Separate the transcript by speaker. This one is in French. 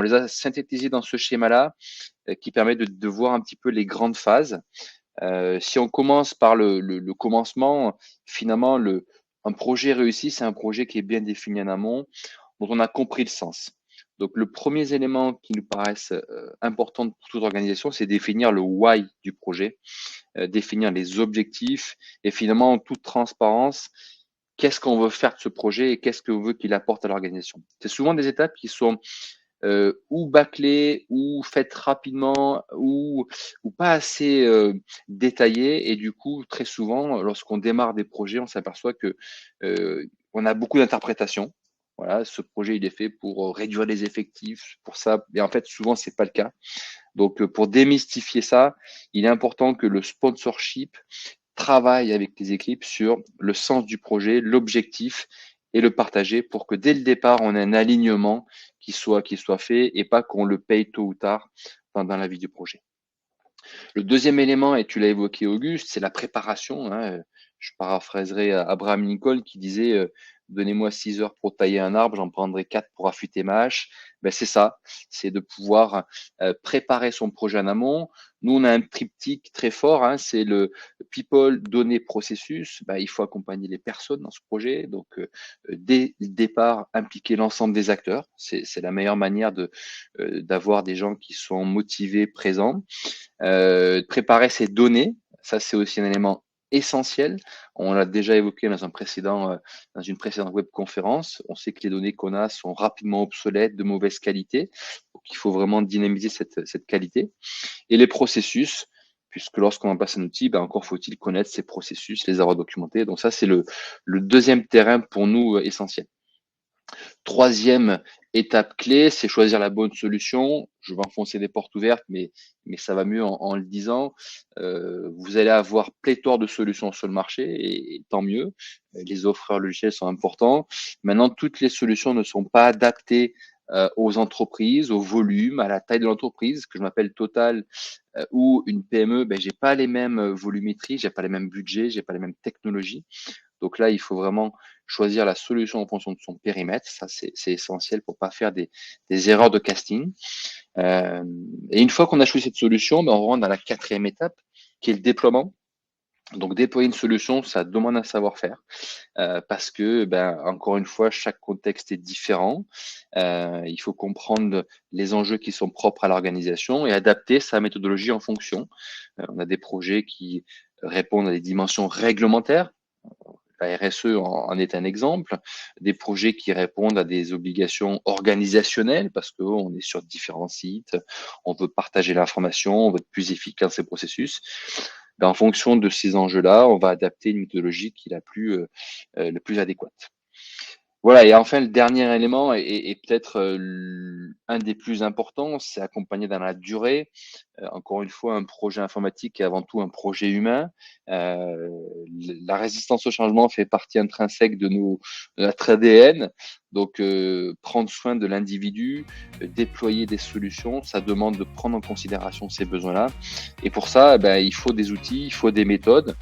Speaker 1: les a synthétisés dans ce schéma-là qui permet de voir un petit peu les grandes phases. Si on commence par le commencement, finalement, un projet réussi, c'est un projet qui est bien défini en amont, dont on a compris le sens. Donc, le premier élément qui nous paraisse important pour toute organisation, c'est définir le why du projet, définir les objectifs et finalement, en toute transparence, qu'est-ce qu'on veut faire de ce projet et qu'est-ce qu'on veut qu'il apporte à l'organisation. C'est souvent des étapes qui sont ou bâclées ou faites rapidement ou pas assez détaillées et du coup, très souvent, lorsqu'on démarre des projets, on s'aperçoit que on a beaucoup d'interprétations. Voilà, ce projet, il est fait pour réduire les effectifs, pour ça. Et en fait, souvent, c'est pas le cas. Donc, pour démystifier ça, il est important que le sponsorship travaille avec les équipes sur le sens du projet, l'objectif et le partager pour que dès le départ, on ait un alignement qui soit fait et pas qu'on le paye tôt ou tard dans la vie du projet. Le deuxième élément, et tu l'as évoqué Auguste, c'est la préparation, hein. Je paraphraserai Abraham Lincoln qui disait donnez-moi 6 heures pour tailler un arbre, j'en prendrai 4 pour affûter ma hache. Ben, c'est ça, c'est de pouvoir préparer son projet en amont. Nous, on a un triptyque très fort, hein, c'est le people, données, processus. Ben, il faut accompagner les personnes dans ce projet. Donc, dès le départ, impliquer l'ensemble des acteurs. C'est la meilleure manière d'avoir des gens qui sont motivés, présents. Préparer ses données, ça c'est aussi un élément essentiel. On l'a déjà évoqué dans une précédente webconférence. On sait que les données qu'on a sont rapidement obsolètes, de mauvaise qualité. Donc, il faut vraiment dynamiser cette qualité. Et les processus, puisque lorsqu'on en passe un outil, ben encore faut-il connaître ces processus, les avoir documentés. Donc ça, c'est le deuxième terrain pour nous essentiel. Troisième étape clé, c'est choisir la bonne solution. Je vais enfoncer des portes ouvertes, mais ça va mieux en le disant. Vous allez avoir pléthore de solutions sur le marché et tant mieux. Les offreurs logiciels sont importants. Maintenant, toutes les solutions ne sont pas adaptées aux entreprises, au volume, à la taille de l'entreprise, que je m'appelle Total ou une PME. Ben, j'ai pas les mêmes volumétries, j'ai pas les mêmes budgets, j'ai pas les mêmes technologies. Donc là, il faut vraiment choisir la solution en fonction de son périmètre. Ça, c'est essentiel pour pas faire des erreurs de casting. Et une fois qu'on a choisi cette solution, ben, on rentre dans la quatrième étape, qui est le déploiement. Donc déployer une solution, ça demande un savoir-faire parce que, ben, encore une fois, chaque contexte est différent. Il faut comprendre les enjeux qui sont propres à l'organisation et adapter sa méthodologie en fonction. On a des projets qui répondent à des dimensions réglementaires. La RSE en est un exemple, des projets qui répondent à des obligations organisationnelles parce qu'on est sur différents sites, on veut partager l'information, on veut être plus efficace dans ces processus. Ben, en fonction de ces enjeux-là, on va adapter une méthodologie qui est le plus adéquate. Voilà, et enfin, le dernier élément est peut-être un des plus importants, c'est accompagner dans la durée. Encore une fois, un projet informatique est avant tout un projet humain. Euh, la résistance au changement fait partie intrinsèque de notre ADN. Donc, prendre soin de l'individu, déployer des solutions, ça demande de prendre en considération ces besoins-là. Et pour ça, ben, il faut des outils, il faut des méthodes.